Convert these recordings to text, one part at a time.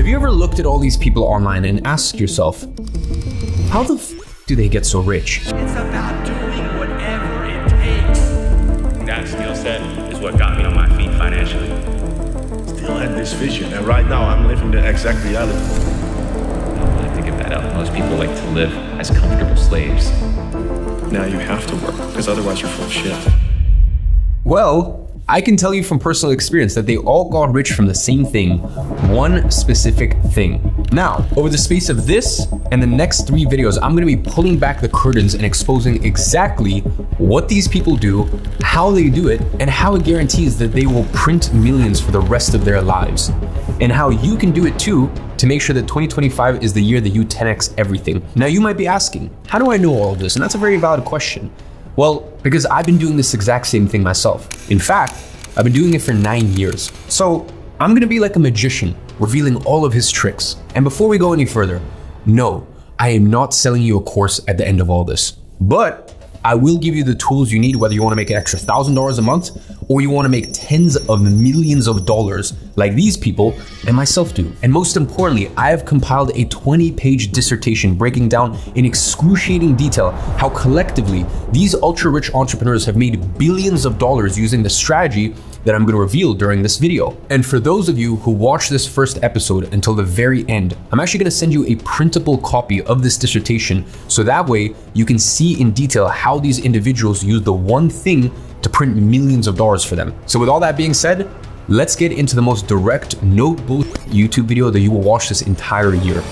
Have you ever looked at all these people online and asked yourself, how the do they get so rich? It's about doing whatever it takes. That skill set is what got me on my feet financially. Still had this vision, and right now I'm living the exact reality. I don't really think about it. Most people like to live as comfortable slaves. Now you have to work, because otherwise you're full of shit. Well, I can tell you from personal experience that they all got rich from the same thing, one specific thing. Now, over the space of this and the next 3 videos, I'm gonna be pulling back the curtains and exposing exactly what these people do, how they do it, and how it guarantees that they will print millions for the rest of their lives. And how you can do it too to make sure that 2025 is the year that you 10x everything. Now you might be asking, how do I know all of this? And that's a very valid question. Well, because I've been doing this exact same thing myself. In fact, I've been doing it for 9 years. So I'm gonna be like a magician, revealing all of his tricks. And before we go any further, no, I am not selling you a course at the end of all this. But I will give you the tools you need, whether you wanna make an extra $1,000 a month, or you wanna make tens of millions of dollars like these people and myself do. And most importantly, I have compiled a 20-page dissertation breaking down in excruciating detail how collectively these ultra-rich entrepreneurs have made billions of dollars using the strategy that I'm gonna reveal during this video. And for those of you who watch this first episode until the very end, I'm actually gonna send you a printable copy of this dissertation so that way you can see in detail how these individuals use the one thing to print millions of dollars for them. So with all that being said, let's get into the most direct, no bullshit YouTube video that you will watch this entire year.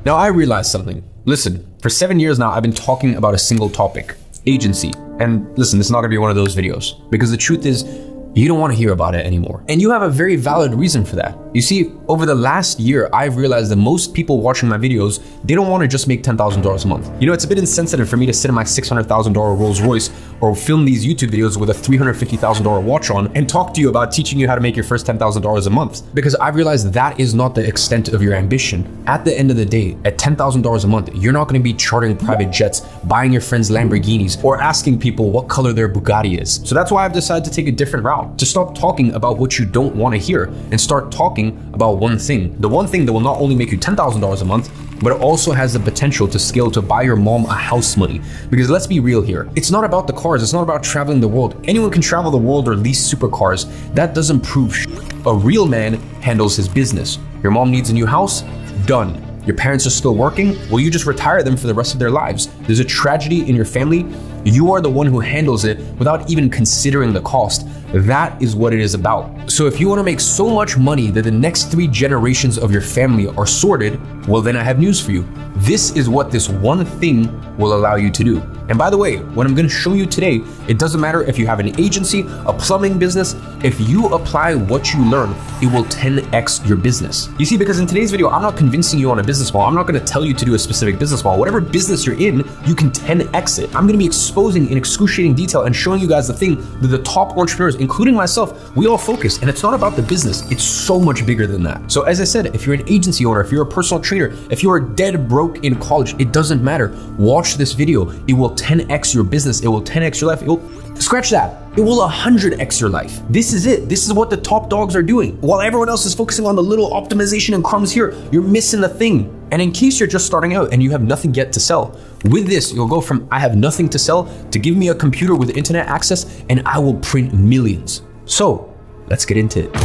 Now I realized something. Listen, for 7 years now, I've been talking about a single topic, agency. And listen, this is not gonna be one of those videos because the truth is, you don't wanna hear about it anymore. And you have a very valid reason for that. You see, over the last year, I've realized that most people watching my videos, they don't wanna just make $10,000 a month. You know, it's a bit insensitive for me to sit in my $600,000 Rolls Royce or film these YouTube videos with a $350,000 watch on and talk to you about teaching you how to make your first $10,000 a month. Because I've realized that is not the extent of your ambition. At the end of the day, at $10,000 a month, you're not gonna be chartering private jets, buying your friends Lamborghinis, or asking people what color their Bugatti is. So that's why I've decided to take a different route. To stop talking about what you don't want to hear and start talking about one thing. The one thing that will not only make you $10,000 a month, but it also has the potential to scale to buy your mom a house money. Because let's be real here, it's not about the cars, it's not about traveling the world. Anyone can travel the world or lease supercars. That doesn't prove shit. A real man handles his business. Your mom needs a new house? Done. Your parents are still working? Well, you just retire them for the rest of their lives. There's a tragedy in your family, you are the one who handles it without even considering the cost. That is what it is about. So if you want to make so much money that the next 3 generations of your family are sorted, well then I have news for you. This is what this one thing will allow you to do. And by the way, what I'm going to show you today, it doesn't matter if you have an agency, a plumbing business, if you apply what you learn, it will 10x your business. You see, because in today's video, I'm not convincing you on a business model. I'm not going to tell you to do a specific business model. Whatever business you're in, you can 10x it. I'm going to be exposing in excruciating detail and showing you guys the thing that the top entrepreneurs, including myself, we all focus. And it's not about the business. It's so much bigger than that. So as I said, if you're an agency owner, if you're a personal trainer, if you're dead broke in college, it doesn't matter. Watch this video. It will 10x your business. It will 10x your life. It will, scratch that. It will 100x your life. This is it. This is what the top dogs are doing. While everyone else is focusing on the little optimization and crumbs here, you're missing the thing. And in case you're just starting out and you have nothing yet to sell, with this, you'll go from I have nothing to sell to give me a computer with internet access and I will print millions. So let's get into it.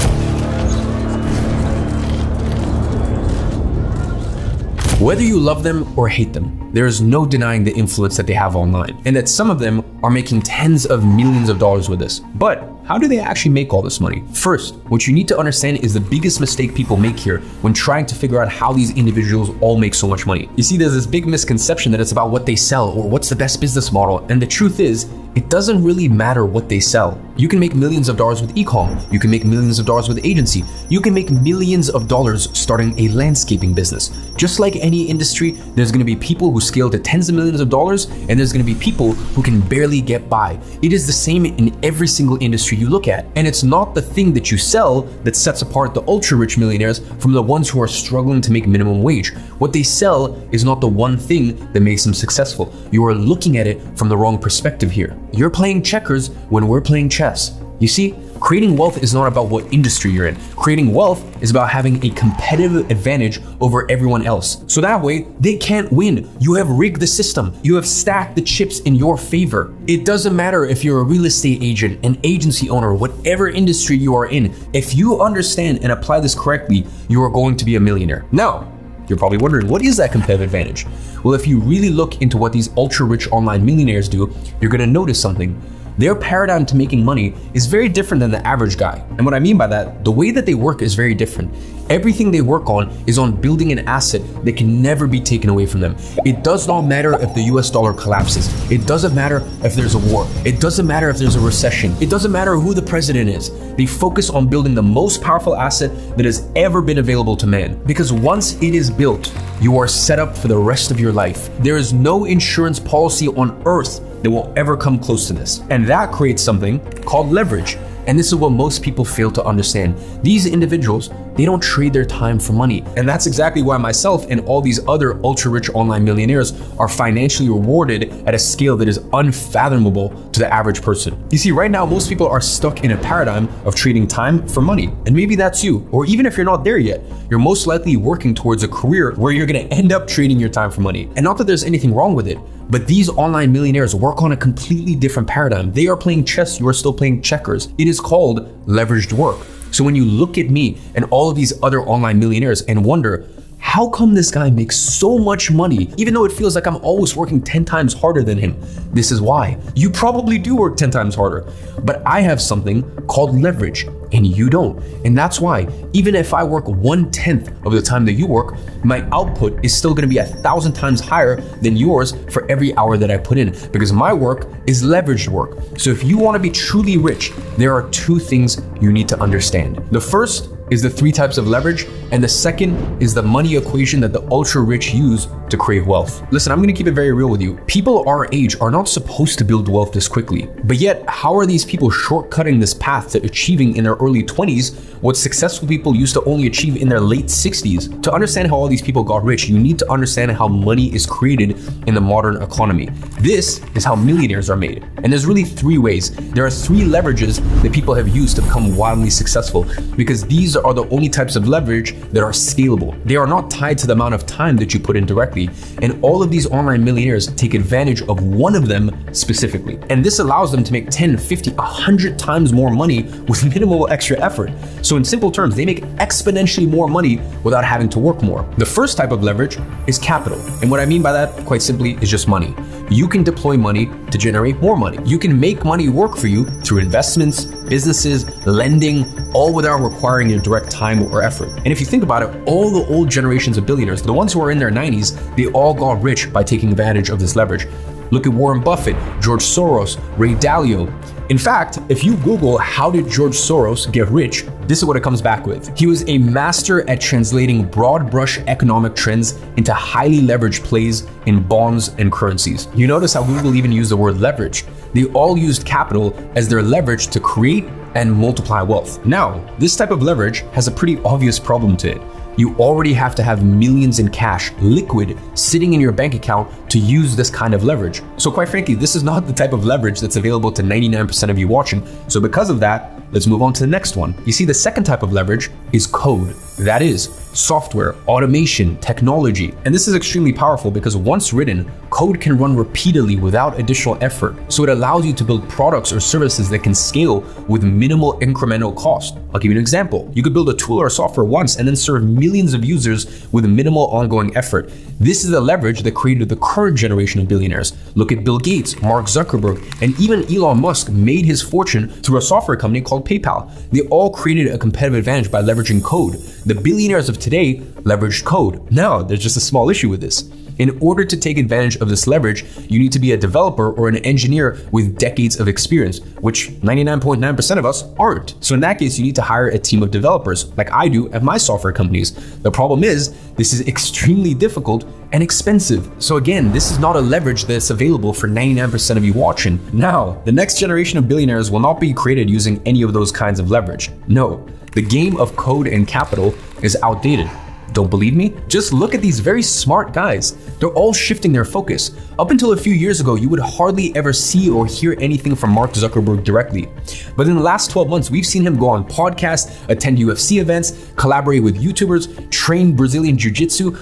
Whether you love them or hate them, there is no denying the influence that they have online, and that some of them are making tens of millions of dollars with this. But how do they actually make all this money? First, what you need to understand is the biggest mistake people make here when trying to figure out how these individuals all make so much money. You see, there's this big misconception that it's about what they sell or what's the best business model. And the truth is, it doesn't really matter what they sell. You can make millions of dollars with e-com. You can make millions of dollars with agency. You can make millions of dollars starting a landscaping business. Just like any industry, there's gonna be people who scale to tens of millions of dollars, and there's gonna be people who can barely get by. It is the same in every single industry you look at. And it's not the thing that you sell that sets apart the ultra rich millionaires from the ones who are struggling to make minimum wage. What they sell is not the one thing that makes them successful. You are looking at it from the wrong perspective here. You're playing checkers when we're playing chess. You see, Creating wealth is not about what industry you're in. Creating wealth is about having a competitive advantage over everyone else. So that way, they can't win. You have rigged the system. You have stacked the chips in your favor. It doesn't matter if you're a real estate agent, an agency owner, whatever industry you are in. If you understand and apply this correctly, you are going to be a millionaire. Now, you're probably wondering, what is that competitive advantage? Well, if you really look into what these ultra-rich online millionaires do, you're gonna notice something. Their paradigm to making money is very different than the average guy. And what I mean by that, the way that they work is very different. Everything they work on is on building an asset that can never be taken away from them. It does not matter if the US dollar collapses. It doesn't matter if there's a war. It doesn't matter if there's a recession. It doesn't matter who the president is. They focus on building the most powerful asset that has ever been available to man. Because once it is built, you are set up for the rest of your life. There is no insurance policy on earth that will ever come close to this. And that creates something called leverage. And this is what most people fail to understand. These individuals, they don't trade their time for money. And that's exactly why myself and all these other ultra-rich online millionaires are financially rewarded at a scale that is unfathomable to the average person. You see, right now, most people are stuck in a paradigm of trading time for money. And maybe that's you. Or even if you're not there yet, you're most likely working towards a career where you're gonna end up trading your time for money. And not that there's anything wrong with it, but these online millionaires work on a completely different paradigm. They are playing chess, you are still playing checkers. It is called leveraged work. So when you look at me and all of these other online millionaires and wonder, how come this guy makes so much money, even though it feels like I'm always working 10 times harder than him? This is why. You probably do work 10 times harder, but I have something called leverage and you don't. And that's why, even if I work 1/10 of the time that you work, my output is still gonna be 1,000 times higher than yours for every hour that I put in, because my work is leveraged work. So if you wanna be truly rich, there are two things you need to understand. The first is the 3 types of leverage, and the second is the money equation that the ultra rich use to create wealth. Listen, I'm gonna keep it very real with you. People our age are not supposed to build wealth this quickly, but yet how are these people shortcutting this path to achieving in their early 20s what successful people used to only achieve in their late 60s? To understand how all these people got rich, you need to understand how money is created in the modern economy. This is how millionaires are made. And there's really 3 ways. There are 3 leverages that people have used to become wildly successful, because these are the only types of leverage that are scalable. They are not tied to the amount of time that you put in directly. And all of these online millionaires take advantage of one of them specifically. And this allows them to make 10, 50, 100 times more money with minimal extra effort. So in simple terms, they make exponentially more money without having to work more. The first type of leverage is capital. And what I mean by that, quite simply, is just money. You can deploy money to generate more money. You can make money work for you through investments, businesses, lending, all without requiring your direct time or effort. And if you think about it, all the old generations of billionaires, the ones who are in their 90s, they all got rich by taking advantage of this leverage. Look at Warren Buffett, George Soros, Ray Dalio. In fact, if you Google how did George Soros get rich, this is what it comes back with. He was a master at translating broad brush economic trends into highly leveraged plays in bonds and currencies. You notice how Google even used the word leverage. They all used capital as their leverage to create and multiply wealth. Now, this type of leverage has a pretty obvious problem to it. You already have to have millions in cash, liquid, sitting in your bank account to use this kind of leverage. So quite frankly, this is not the type of leverage that's available to 99% of you watching. So because of that, let's move on to the next one. You see, the second type of leverage is code. That is software, automation, technology. And this is extremely powerful because once written, code can run repeatedly without additional effort. So it allows you to build products or services that can scale with minimal incremental cost. I'll give you an example. You could build a tool or software once and then serve millions of users with minimal ongoing effort. This is the leverage that created the current generation of billionaires. Look at Bill Gates, Mark Zuckerberg, and even Elon Musk made his fortune through a software company called PayPal. They all created a competitive advantage by leveraging code. The billionaires of today leveraged code. Now, there's just a small issue with this. In order to take advantage of this leverage, you need to be a developer or an engineer with decades of experience, which 99.9% of us aren't. So in that case, you need to hire a team of developers, like I do at my software companies. The problem is, this is extremely difficult and expensive. So again, this is not a leverage that's available for 99% of you watching. Now, the next generation of billionaires will not be created using any of those kinds of leverage. No, the game of code and capital is outdated. Don't believe me? Just look at these very smart guys. They're all shifting their focus. Up until a few years ago, you would hardly ever see or hear anything from Mark Zuckerberg directly. But in the last 12 months, we've seen him go on podcasts, attend UFC events, collaborate with YouTubers, train Brazilian Jiu-Jitsu.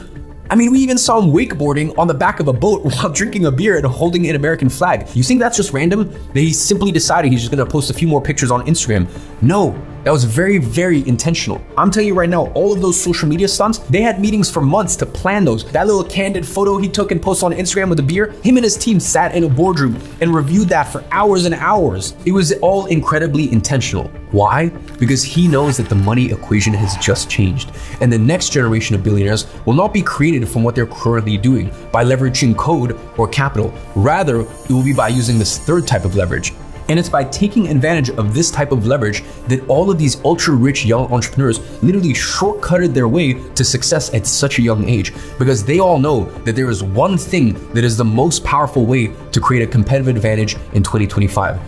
I mean, we even saw him wakeboarding on the back of a boat while drinking a beer and holding an American flag. You think that's just random? That he simply decided he's just gonna post a few more pictures on Instagram? No, that was very, very intentional. I'm telling you right now, all of those social media stunts, they had meetings for months to plan those. That little candid photo he took and posted on Instagram with a beer, him and his team sat in a boardroom and reviewed that for hours and hours. It was all incredibly intentional. Why? Because he knows that the money equation has just changed, and the next generation of billionaires will not be created from what they're currently doing by leveraging code or capital. Rather, it will be by using this third type of leverage. And it's by taking advantage of this type of leverage that all of these ultra-rich young entrepreneurs literally shortcutted their way to success at such a young age, because they all know that there is one thing that is the most powerful way to create a competitive advantage in 2025.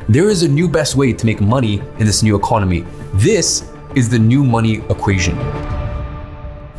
There is a new best way to make money in this new economy. This is the new money equation.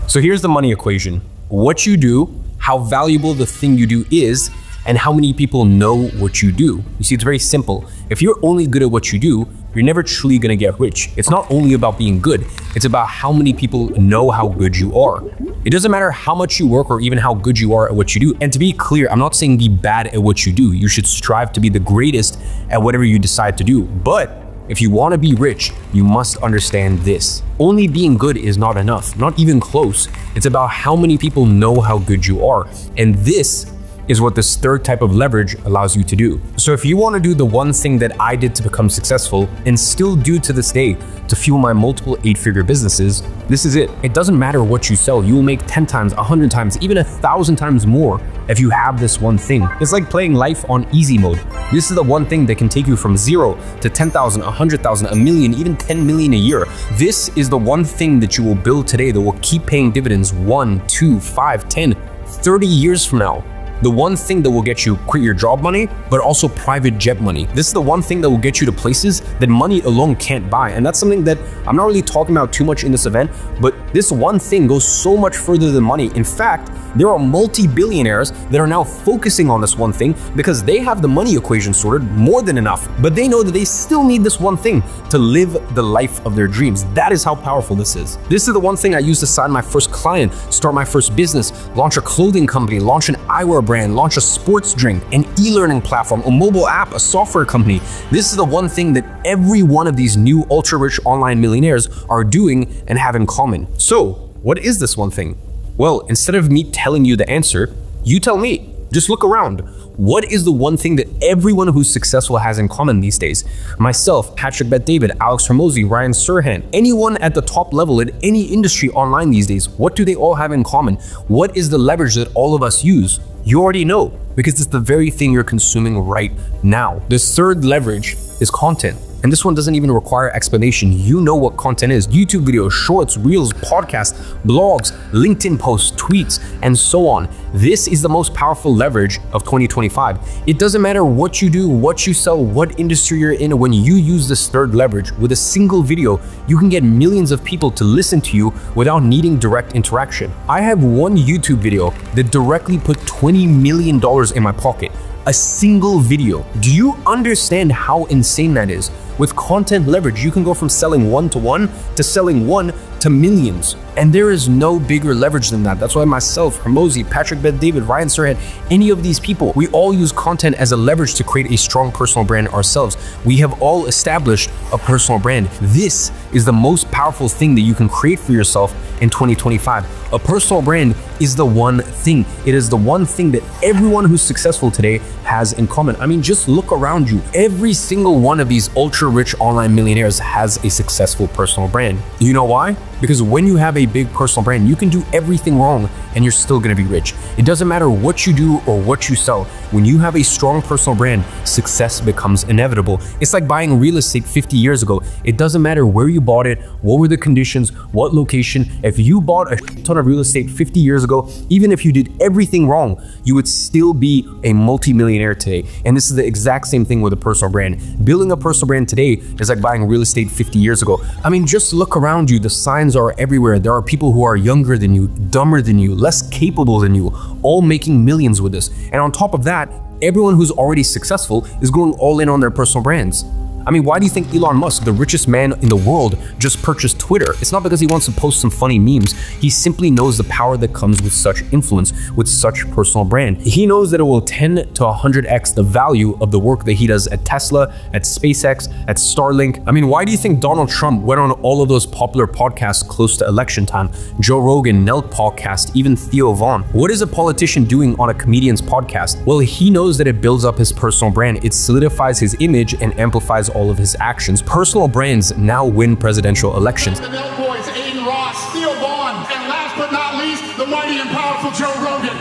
So here's the money equation. What you do, how valuable the thing you do is, and how many people know what you do. You see, it's very simple. If you're only good at what you do, you're never truly gonna get rich. It's not only about being good, it's about how many people know how good you are. It doesn't matter how much you work or even how good you are at what you do. And to be clear, I'm not saying be bad at what you do. You should strive to be the greatest at whatever you decide to do. But if you wanna be rich, you must understand this. Only being good is not enough, not even close. It's about how many people know how good you are. And this is what this third type of leverage allows you to do. So if you want to do the one thing that I did to become successful and still do to this day to fuel my multiple 8-figure businesses, this is it. It doesn't matter what you sell. You will make 10 times, 100 times, even 1,000 times more if you have this one thing. It's like playing life on easy mode. This is the one thing that can take you from 0 to 10,000, 100,000, a million, even 10 million a year. This is the one thing that you will build today that will keep paying dividends 1, 2, 5, 10, 30 years from now. The one thing that will get you quit your job money, but also private jet money. This is the one thing that will get you to places that money alone can't buy. And that's something that I'm not really talking about too much in this event, but this one thing goes so much further than money. In fact, there are multi-billionaires that are now focusing on this one thing because they have the money equation sorted more than enough, but they know that they still need this one thing to live the life of their dreams. That is how powerful this is. This is the one thing I used to sign my first client, start my first business, launch a clothing company, launch an eyewear brand, launch a sports drink, an e-learning platform, a mobile app, a software company. This is the one thing that every one of these new ultra-rich online millionaires are doing and have in common. So, what is this one thing? Well, instead of me telling you the answer, you tell me. Just look around. What is the one thing that everyone who's successful has in common these days? Myself, Patrick Bet-David, Alex Hormozi, Ryan Serhant, anyone at the top level in any industry online these days, what do they all have in common? What is the leverage that all of us use? You already know, because it's the very thing you're consuming right now. This third leverage is content. And this one doesn't even require explanation. You know what content is. YouTube videos, shorts, reels, podcasts, blogs, LinkedIn posts, tweets, and so on. This is the most powerful leverage of 2025. It doesn't matter what you do, what you sell, what industry you're in. When you use this third leverage with a single video, you can get millions of people to listen to you without needing direct interaction. I have one YouTube video that directly put $20 million in my pocket. A single video. Do you understand how insane that is? With content leverage, you can go from selling one-to-one to selling one to millions. And there is no bigger leverage than that. That's why myself, Hormozi, Patrick Bet-David, Ryan Serhant, any of these people, we all use content as a leverage to create a strong personal brand ourselves. We have all established a personal brand. This is the most powerful thing that you can create for yourself in 2025. A personal brand is the one thing. It is the one thing that everyone who's successful today has in common. I mean, just look around you. Every single one of these ultra-rich online millionaires has a successful personal brand. You know why? Because when you have a big personal brand, you can do everything wrong and you're still gonna be rich. It doesn't matter what you do or what you sell. When you have a strong personal brand, success becomes inevitable. It's like buying real estate 50 years ago. It doesn't matter where you bought it, what were the conditions, what location. If you bought a ton of real estate 50 years ago, even if you did everything wrong, you would still be a multi-millionaire today. And this is the exact same thing with a personal brand. Building a personal brand today is like buying real estate 50 years ago. I mean, just look around you. The signs are everywhere. There are people who are younger than you, dumber than you, less capable than you, all making millions with this. And on top of that, everyone who's already successful is going all in on their personal brands. I mean, why do you think Elon Musk, the richest man in the world, just purchased Twitter? It's not because he wants to post some funny memes. He simply knows the power that comes with such influence, with such personal brand. He knows that it will 10 to 100x the value of the work that he does at Tesla, at SpaceX, at Starlink. I mean, why do you think Donald Trump went on all of those popular podcasts close to election time? Joe Rogan, Nelk Podcast, even Theo Vaughn. What is a politician doing on a comedian's podcast? Well, he knows that it builds up his personal brand. It solidifies his image and amplifies all of his actions. Personal brands now win presidential elections. The Nelk Boys, Aiden Ross, Theo Vaughn, and last but not least, the mighty and powerful Joe Rogan.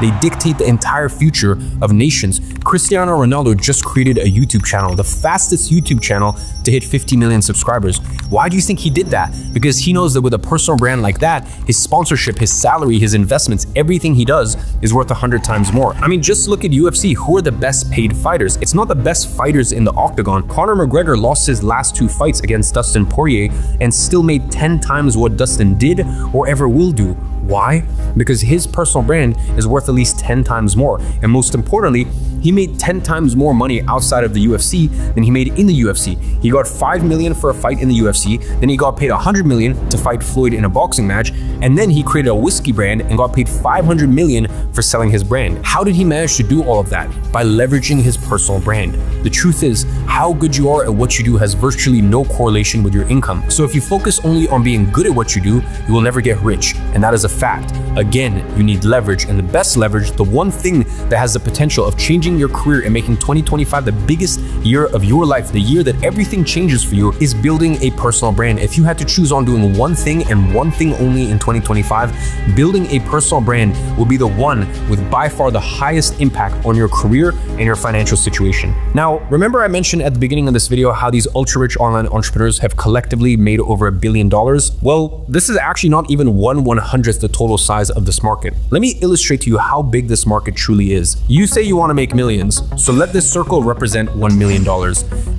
They dictate the entire future of nations. Cristiano Ronaldo just created a YouTube channel, the fastest YouTube channel to hit 50 million subscribers. Why do you think he did that? Because he knows that with a personal brand like that, his sponsorship, his salary, his investments, everything he does is worth 100 times more. I mean, just look at UFC. Who are the best paid fighters? It's not the best fighters in the octagon. Conor McGregor lost his last 2 fights against Dustin Poirier and still made 10 times what Dustin did or ever will do. Why? Because his personal brand is worth at least 10 times more. And most importantly, he made 10 times more money outside of the UFC than he made in the UFC. He got $5 million for a fight in the UFC, then he got paid $100 million to fight Floyd in a boxing match, and then he created a whiskey brand and got paid $500 million for selling his brand. How did he manage to do all of that? By leveraging his personal brand. The truth is, how good you are at what you do has virtually no correlation with your income. So if you focus only on being good at what you do, you will never get rich, and that is a fact. Again, you need leverage, and the best leverage, the one thing that has the potential of changing your career and making 2025 the biggest year of your life, the year that everything changes for you, is building a personal brand. If you had to choose on doing one thing and one thing only in 2025, building a personal brand will be the one with by far the highest impact on your career and your financial situation. Now, remember I mentioned at the beginning of this video how these ultra-rich online entrepreneurs have collectively made over $1 billion? Well, this is actually not even 1/100th the total size of this market. Let me illustrate to you how big this market truly is. You say you want to make millions, so let this circle represent $1 million.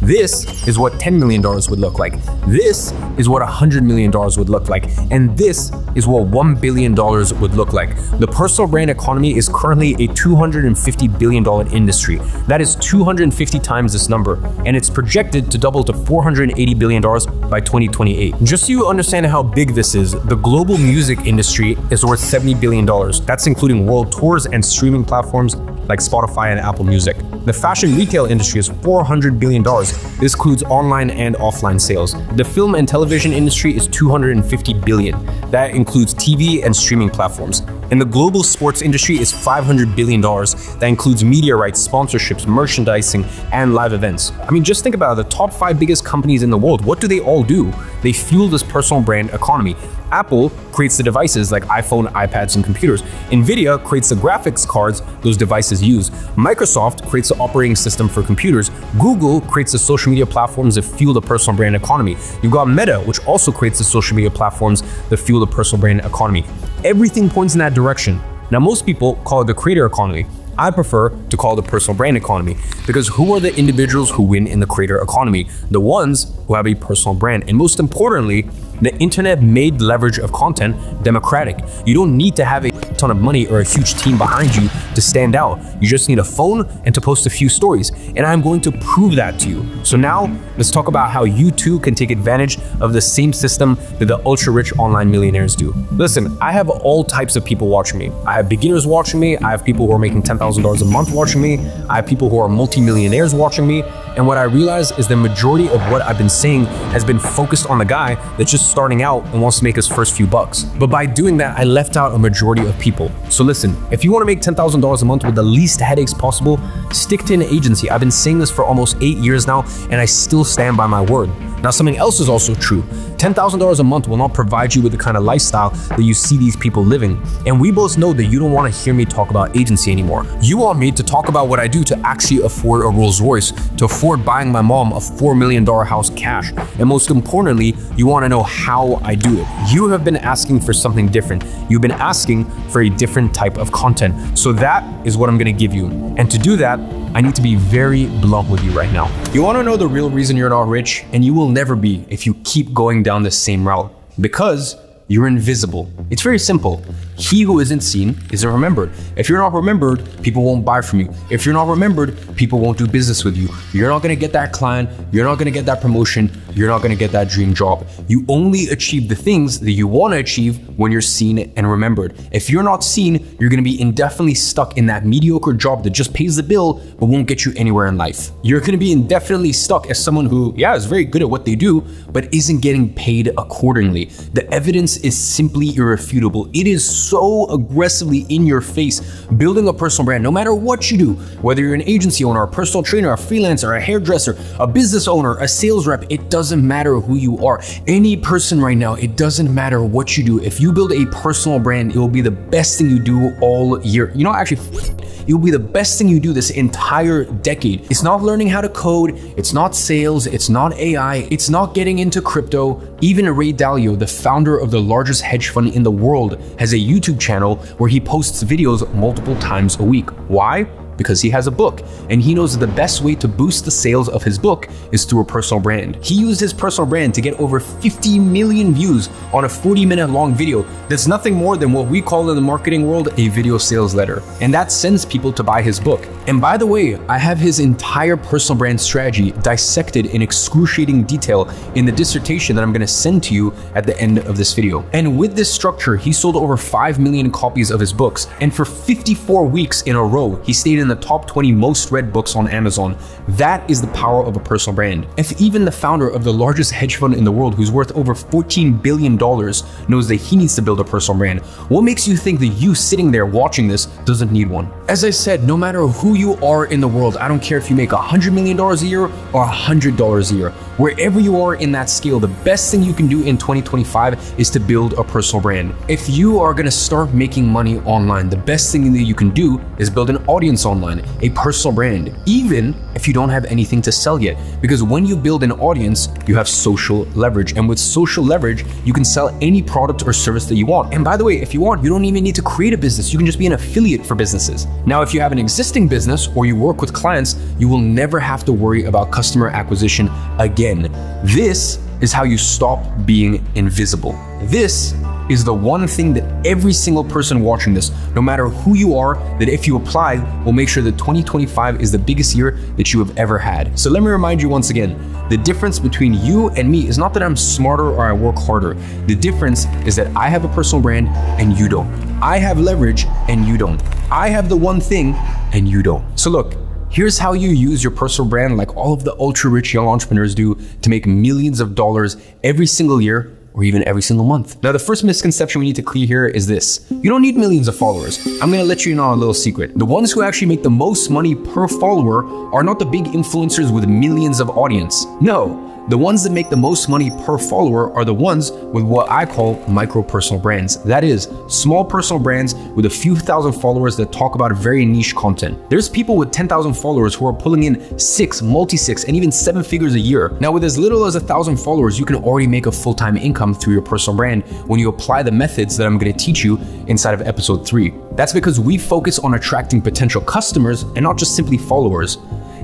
This is what $10 million would look like. This is what $100 million would look like. And this is what $1 billion would look like. The personal brand economy is currently a $250 billion industry. That is 250 times this number, and it's projected to double to $480 billion by 2028. Just so you understand how big this is, the global music industry is worth $70 billion. That's including world tours and streaming platforms like Spotify and Apple Music. The fashion retail industry is $400 billion. This includes online and offline sales. The film and television industry is $250 billion. That includes TV and streaming platforms. And the global sports industry is $500 billion. That includes media rights, sponsorships, merchandising, and live events. I mean, just think about it. The top 5 biggest companies in the world, what do they all do? They fuel this personal brand economy. Apple creates the devices like iPhone, iPads, and computers. Nvidia creates the graphics cards those devices use. Microsoft creates the operating system for computers. Google creates the social media platforms that fuel the personal brand economy. You've got Meta, which also creates the social media platforms that fuel the personal brand economy. Everything points in that direction. Now, most people call it the creator economy. I prefer to call it the personal brand economy, because who are the individuals who win in the creator economy? The ones who have a personal brand. And most importantly, the internet made leverage of content democratic. You don't need to have a ton of money or a huge team behind you to stand out. You just need a phone and to post a few stories. And I'm going to prove that to you. So now let's talk about how you too can take advantage of the same system that the ultra-rich online millionaires do. Listen, I have all types of people watching me. I have beginners watching me. I have people who are making $10,000 a month watching me. I have people who are multi-millionaires watching me. And what I realize is the majority of what I've been saying has been focused on the guy that's just starting out and wants to make his first few bucks. But by doing that, I left out a majority of people. So listen, if you want to make $10,000 a month with the least headaches possible, stick to an agency. I've been saying this for almost 8 years now, and I still stand by my word. Now, something else is also true. $10,000 a month will not provide you with the kind of lifestyle that you see these people living. And we both know that you don't want to hear me talk about agency anymore. You want me to talk about what I do to actually afford a Rolls Royce, to afford buying my mom a $4 million house cash. And most importantly, you want to know how I do it. You have been asking for something different. You've been asking for a different type of content. So that is what I'm going to give you. And to do that, I need to be very blunt with you right now. You want to know the real reason you're not rich? And you will never be if you keep going down the same route. Because you're invisible. It's very simple. He who isn't seen isn't remembered. If you're not remembered, people won't buy from you. If you're not remembered, people won't do business with you. You're not gonna get that client. You're not gonna get that promotion. You're not gonna get that dream job. You only achieve the things that you wanna achieve when you're seen and remembered. If you're not seen, you're gonna be indefinitely stuck in that mediocre job that just pays the bill, but won't get you anywhere in life. You're gonna be indefinitely stuck as someone who, is very good at what they do, but isn't getting paid accordingly. The evidence is simply irrefutable. It is so aggressively in your face. Building a personal brand, no matter what you do, whether you're an agency owner, a personal trainer, a freelancer, a hairdresser, a business owner, a sales rep, it doesn't matter who you are. Any person right now, it doesn't matter what you do. If you build a personal brand, it will be the best thing you do all year. It will be the best thing you do this entire decade. It's not learning how to code, it's not sales, it's not AI, it's not getting into crypto. Even Ray Dalio, the founder of the largest hedge fund in the world, has a YouTube channel where he posts videos multiple times a week. Why? Because he has a book and he knows that the best way to boost the sales of his book is through a personal brand. He used his personal brand to get over 50 million views on a 40-minute long video that's nothing more than what we call in the marketing world a video sales letter. And that sends people to buy his book. And by the way, I have his entire personal brand strategy dissected in excruciating detail in the dissertation that I'm gonna send to you at the end of this video. And with this structure, he sold over 5 million copies of his books. And for 54 weeks in a row, he stayed in the top 20 most read books on Amazon. That is the power of a personal brand. If even the founder of the largest hedge fund in the world, who's worth over $14 billion, knows that he needs to build a personal brand, what makes you think that you sitting there watching this doesn't need one? As I said, no matter who you are in the world, I don't care if you make $100 million a year or $100 a year, wherever you are in that scale, the best thing you can do in 2025 is to build a personal brand. If you are gonna start making money online, the best thing that you can do is build an audience online, a personal brand, even if you don't have anything to sell yet. Because when you build an audience, you have social leverage. And with social leverage, you can sell any product or service that you want. And by the way, if you want, you don't even need to create a business. You can just be an affiliate for businesses. Now, if you have an existing business or you work with clients, you will never have to worry about customer acquisition again. This is how you stop being invisible. This is the one thing that every single person watching this, no matter who you are, that if you apply, will make sure that 2025 is the biggest year that you have ever had. So let me remind you once again, the difference between you and me is not that I'm smarter or I work harder. The difference is that I have a personal brand and you don't. I have leverage and you don't. I have the one thing and you don't. So look, here's how you use your personal brand like all of the ultra rich young entrepreneurs do to make millions of dollars every single year or even every single month. Now, the first misconception we need to clear here is this. You don't need millions of followers. I'm gonna let you in on a little secret. The ones who actually make the most money per follower are not the big influencers with millions of audience. No. The ones that make the most money per follower are the ones with what I call micro personal brands. That is, small personal brands with a few thousand followers that talk about very niche content. There's people with 10,000 followers who are pulling in 6, multi-6, and even 7 figures a year. Now, with as little as 1,000 followers, you can already make a full-time income through your personal brand when you apply the methods that I'm gonna teach you inside of episode 3. That's because we focus on attracting potential customers and not just simply followers.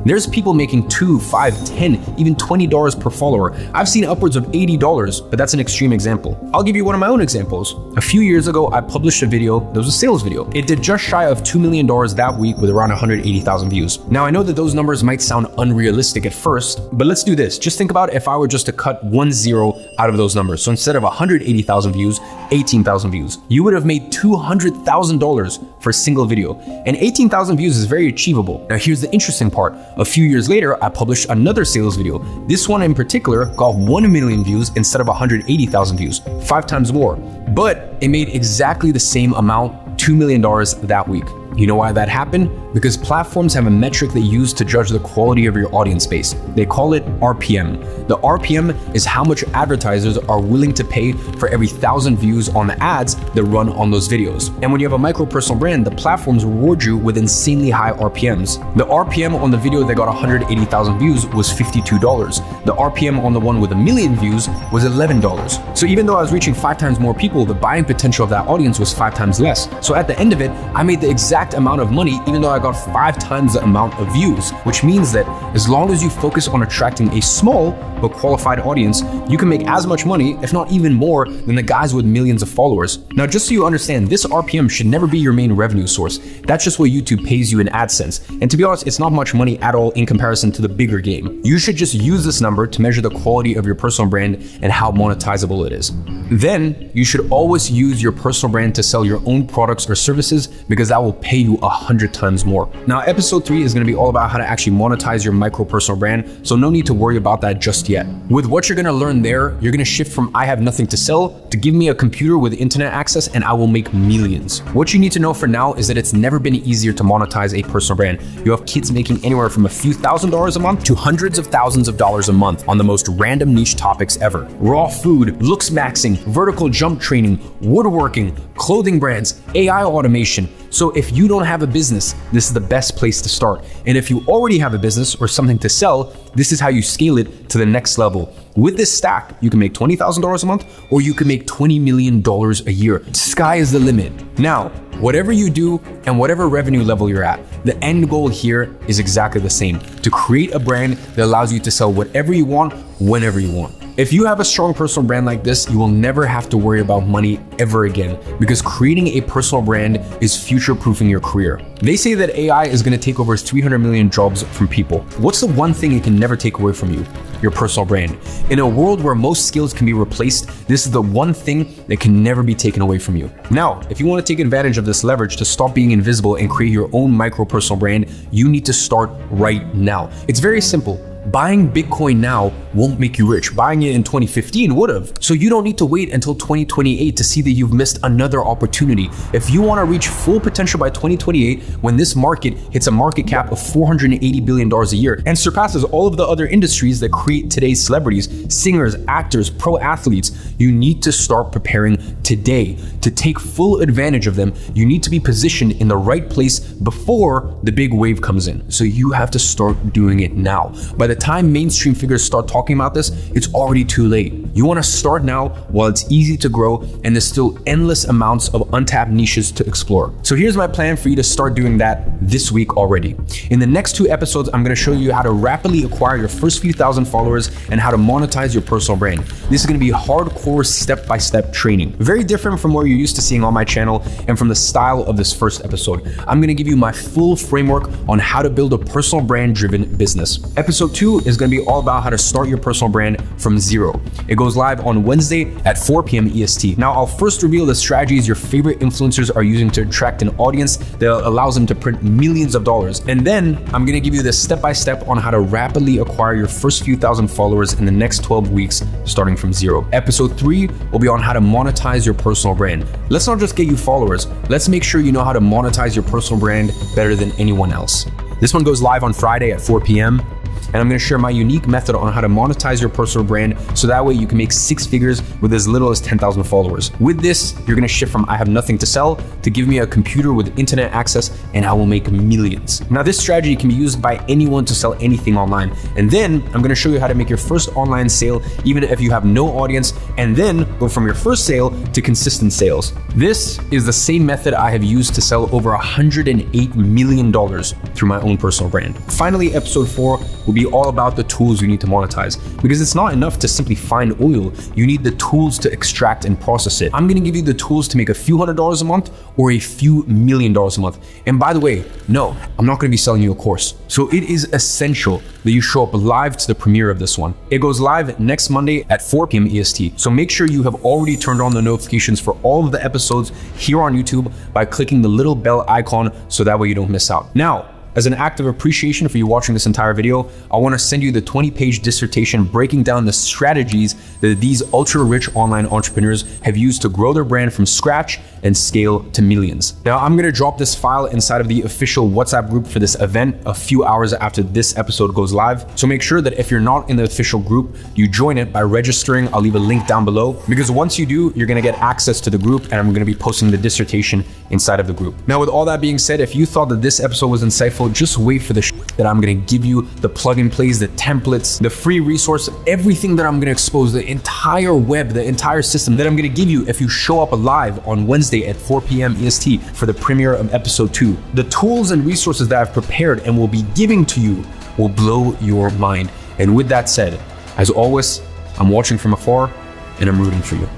There's people making $2, $5, $10, even $20 per follower. I've seen upwards of $80, but that's an extreme example. I'll give you one of my own examples. A few years ago, I published a video that was a sales video. It did just shy of $2 million that week with around 180,000 views. Now, I know that those numbers might sound unrealistic at first, but let's do this. Just think about if I were just to cut 1 0 out of those numbers. So instead of 180,000 views, 18,000 views. You would have made $200,000 for a single video. And 18,000 views is very achievable. Now, here's the interesting part. A few years later, I published another sales video. This one in particular got 1 million views instead of 180,000 views, 5 times more. But it made exactly the same amount, $2 million that week. You know why that happened? Because platforms have a metric they use to judge the quality of your audience base. They call it RPM. The RPM is how much advertisers are willing to pay for every 1,000 views on the ads that run on those videos. And when you have a micro personal brand, the platforms reward you with insanely high RPMs. The RPM on the video that got 180,000 views was $52. The RPM on the one with 1 million views was $11. So even though I was reaching 5 times more people, the buying potential of that audience was 5 times less. So at the end of it, I made the exact amount of money even though I got 5 times the amount of views, which means that as long as you focus on attracting a small but qualified audience, you can make as much money, if not even more, than the guys with millions of followers. Now, just so you understand, this RPM should never be your main revenue source. That's just what YouTube pays you in AdSense. And to be honest, it's not much money at all in comparison to the bigger game. You should just use this number to measure the quality of your personal brand and how monetizable it is. Then you should always use your personal brand to sell your own products or services, because that will pay you 100 times more. Now, episode 3 is going to be all about how to actually monetize your micro personal brand, so no need to worry about that just yet. With what you're going to learn there, you're going to shift from I have nothing to sell to give me a computer with internet access and I will make millions. What you need to know for now is that it's never been easier to monetize a personal brand. You have kids making anywhere from a few $1,000s a month to hundreds of thousands of dollars a month on the most random niche topics ever. Raw food, looks maxing, vertical jump training, woodworking, clothing brands, AI automation. So if you don't have a business, this is the best place to start. And if you already have a business or something to sell, this is how you scale it to the next level. With this stack, you can make $20,000 a month, or you can make $20 million a year. Sky is the limit. Now, whatever you do and whatever revenue level you're at, the end goal here is exactly the same: to create a brand that allows you to sell whatever you want, whenever you want. If you have a strong personal brand like this, you will never have to worry about money ever again, because creating a personal brand is future-proofing your career. They say that AI is going to take over 300 million jobs from people. What's the one thing it can never take away from you? Your personal brand. In a world where most skills can be replaced, this is the one thing that can never be taken away from you. Now, if you want to take advantage of this leverage to stop being invisible and create your own micro personal brand, you need to start right now. It's very simple. Buying Bitcoin now won't make you rich. Buying it in 2015 would have. So you don't need to wait until 2028 to see that you've missed another opportunity. If you want to reach full potential by 2028, when this market hits a market cap of $480 billion a year and surpasses all of the other industries that create today's celebrities, singers, actors, pro athletes, you need to start preparing today. To take full advantage of them, you need to be positioned in the right place before the big wave comes in. So you have to start doing it now. By the time mainstream figures start talking about this, it's already too late. You want to start now while it's easy to grow and there's still endless amounts of untapped niches to explore. So here's my plan for you to start doing that this week already. In the next 2 episodes, I'm going to show you how to rapidly acquire your first few thousand followers and how to monetize your personal brand. This is going to be hardcore step-by-step training. Very different from what you're used to seeing on my channel and from the style of this first episode. I'm going to give you my full framework on how to build a personal brand-driven business. Episode 2 is going to be all about how to start your personal brand from zero. It goes live on Wednesday at 4 p.m. EST. Now, I'll first reveal the strategies your favorite influencers are using to attract an audience that allows them to print millions of dollars. And then I'm going to give you the step-by-step on how to rapidly acquire your first few thousand followers in the next 12 weeks, starting from zero. Episode 3 will be on how to monetize your personal brand. Let's not just get you followers. Let's make sure you know how to monetize your personal brand better than anyone else. This one goes live on Friday at 4 p.m. And I'm going to share my unique method on how to monetize your personal brand so that way you can make 6 figures with as little as 10,000 followers. With this, you're going to shift from I have nothing to sell to give me a computer with internet access and I will make millions. Now, this strategy can be used by anyone to sell anything online. And then I'm going to show you how to make your first online sale even if you have no audience, and then go from your first sale to consistent sales. This is the same method I have used to sell over $108 million through my own personal brand. Finally, episode 4 will be all about the tools you need to monetize, because it's not enough to simply find oil. You need the tools to extract and process it. I'm going to give you the tools to make a few $100s a month or a few $1 million a month. And by the way, no, I'm not going to be selling you a course. So it is essential that you show up live to the premiere of this one. It goes live next Monday at 4 p.m. EST. So make sure you have already turned on the notifications for all of the episodes here on YouTube by clicking the little bell icon so that way you don't miss out. Now, as an act of appreciation for you watching this entire video, I want to send you the 20-page dissertation breaking down the strategies that these ultra-rich online entrepreneurs have used to grow their brand from scratch and scale to millions. Now, I'm going to drop this file inside of the official WhatsApp group for this event a few hours after this episode goes live. So make sure that if you're not in the official group, you join it by registering. I'll leave a link down below, because once you do, you're going to get access to the group, and I'm going to be posting the dissertation inside of the group. Now, with all that being said, if you thought that this episode was insightful, just wait for the that I'm going to give you, the plug and plays, the templates, the free resource, everything that I'm going to expose, the entire web, the entire system that I'm going to give you if you show up live on Wednesday at 4 p.m. EST for the premiere of episode 2. The tools and resources that I've prepared and will be giving to you will blow your mind. And with that said, as always, I'm watching from afar and I'm rooting for you.